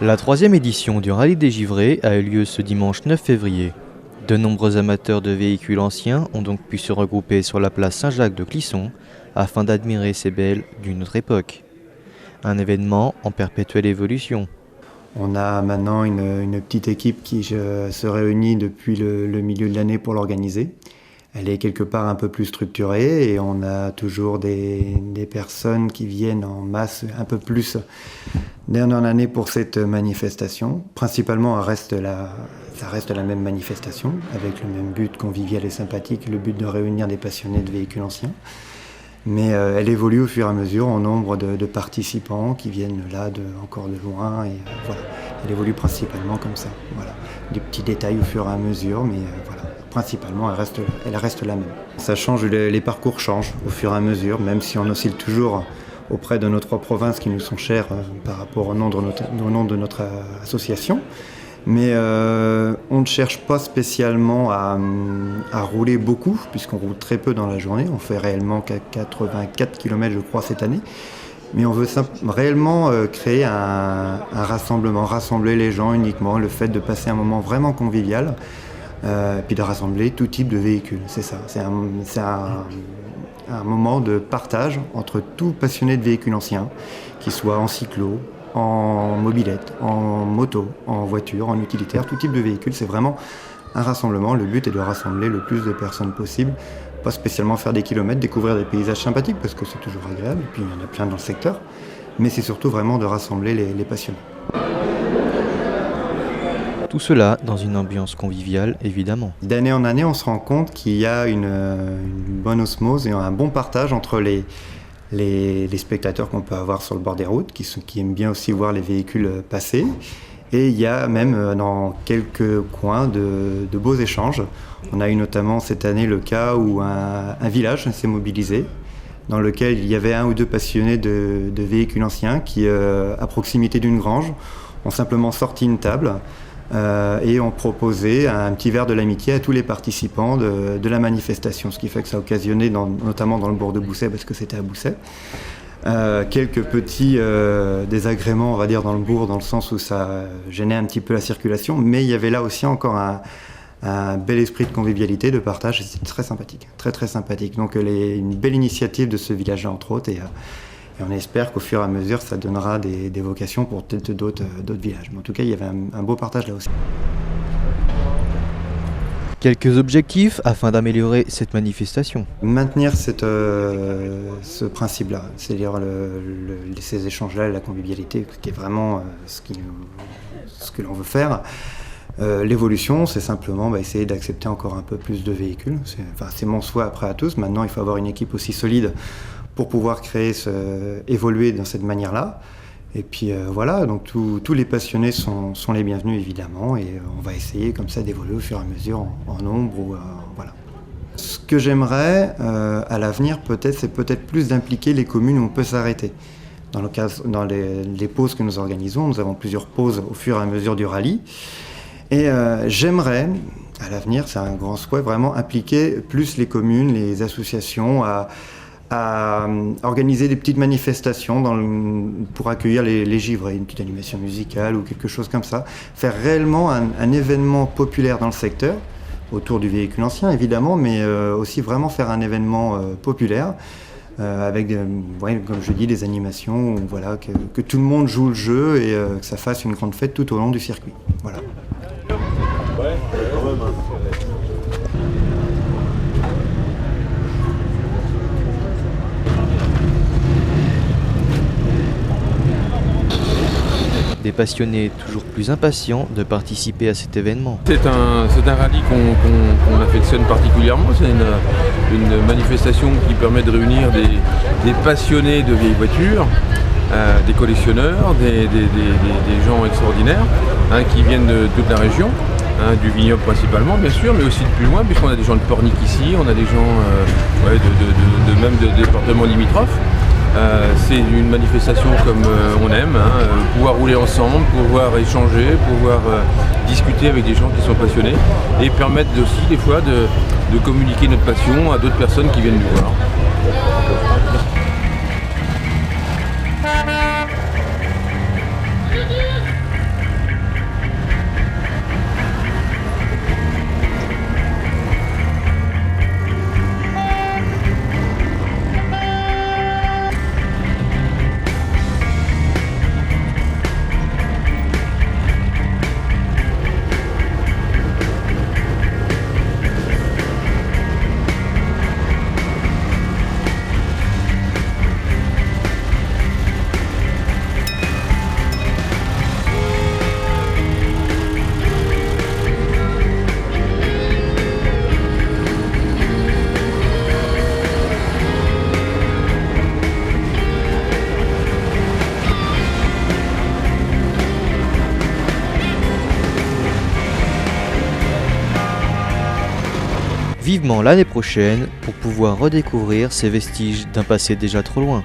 La troisième édition du Rallye des Givrés a eu lieu ce dimanche 9 février. De nombreux amateurs de véhicules anciens ont donc pu se regrouper sur la place Saint-Jacques de Clisson afin d'admirer ces belles d'une autre époque. Un événement en perpétuelle évolution. On a maintenant une petite équipe qui se réunit depuis le milieu de l'année pour l'organiser. Elle est quelque part un peu plus structurée et on a toujours des personnes qui viennent en masse un peu plus d'année en année pour cette manifestation. Principalement, ça reste la même manifestation avec le même but convivial et sympathique, le but de réunir des passionnés de véhicules anciens. Mais elle évolue au fur et à mesure en nombre de participants qui viennent là encore de loin. Et voilà, elle évolue principalement comme ça. Voilà. Des petits détails au fur et à mesure, mais voilà. Principalement, elle reste la même. Ça change, les parcours changent au fur et à mesure, même si on oscille toujours auprès de nos trois provinces qui nous sont chères par rapport au nom de notre association. Mais on ne cherche pas spécialement à rouler beaucoup, puisqu'on roule très peu dans la journée. On fait réellement 84 km, je crois, cette année. Mais on veut réellement créer un rassemblement, rassembler les gens uniquement, le fait de passer un moment vraiment convivial. Puis de rassembler tout type de véhicules, c'est ça. C'est un moment de partage entre tout passionné de véhicules anciens, qu'ils soient en cyclo, en mobilette, en moto, en voiture, en utilitaire, tout type de véhicule. C'est vraiment un rassemblement. Le but est de rassembler le plus de personnes possible, pas spécialement faire des kilomètres, découvrir des paysages sympathiques parce que c'est toujours agréable, et puis il y en a plein dans le secteur, mais c'est surtout vraiment de rassembler les passionnés. Tout cela dans une ambiance conviviale, évidemment. D'année en année, on se rend compte qu'il y a une bonne osmose et un bon partage entre les spectateurs qu'on peut avoir sur le bord des routes, qui aiment bien aussi voir les véhicules passer. Et il y a même dans quelques coins de beaux échanges. On a eu notamment cette année le cas où un village s'est mobilisé, dans lequel il y avait un ou deux passionnés de véhicules anciens qui, à proximité d'une grange, ont simplement sorti une table et ont proposé un petit verre de l'amitié à tous les participants de la manifestation, ce qui fait que ça a occasionné, notamment dans le bourg de Bousset, parce que c'était à Bousset, quelques petits désagréments, on va dire, dans le bourg, dans le sens où ça gênait un petit peu la circulation, mais il y avait là aussi encore un bel esprit de convivialité, de partage, et c'était très sympathique, très très sympathique. Donc une belle initiative de ce village-là, entre autres, et on espère qu'au fur et à mesure, ça donnera des vocations pour peut-être d'autres villages. Mais en tout cas, il y avait un beau partage là aussi. Quelques objectifs afin d'améliorer cette manifestation. Maintenir ce principe-là, c'est-à-dire ces échanges-là, la convivialité, qui est vraiment ce que l'on veut faire. L'évolution, c'est simplement essayer d'accepter encore un peu plus de véhicules. C'est mon souhait après à tous. Maintenant, il faut avoir une équipe aussi solide pour pouvoir évoluer dans cette manière-là. Et puis voilà, donc tous les passionnés sont les bienvenus évidemment, et on va essayer comme ça d'évoluer au fur et à mesure en nombre. Voilà. Ce que j'aimerais à l'avenir c'est peut-être plus d'impliquer les communes où on peut s'arrêter. Dans les pauses que nous organisons, nous avons plusieurs pauses au fur et à mesure du rallye. Et j'aimerais, à l'avenir, c'est un grand souhait, vraiment impliquer plus les communes, les associations à organiser des petites manifestations pour accueillir les givrés, une petite animation musicale ou quelque chose comme ça. Faire réellement un événement populaire dans le secteur, autour du véhicule ancien évidemment, mais aussi vraiment faire un événement populaire avec, comme je dis, des animations, voilà, que tout le monde joue le jeu et que ça fasse une grande fête tout au long du circuit. Voilà. Ouais, quand même. Des passionnés toujours plus impatients de participer à cet événement. C'est un rallye qu'on affectionne particulièrement. C'est une manifestation qui permet de réunir des passionnés de vieilles voitures, des collectionneurs, des gens extraordinaires qui viennent de toute la région. Du vignoble principalement bien sûr, mais aussi de plus loin, puisqu'on a des gens de Pornic ici, on a des gens même de départements limitrophes. C'est une manifestation comme on aime, pouvoir rouler ensemble, pouvoir échanger, pouvoir discuter avec des gens qui sont passionnés et permettre aussi des fois de communiquer notre passion à d'autres personnes qui viennent nous voir. vivement l'année prochaine pour pouvoir redécouvrir ces vestiges d'un passé déjà trop loin.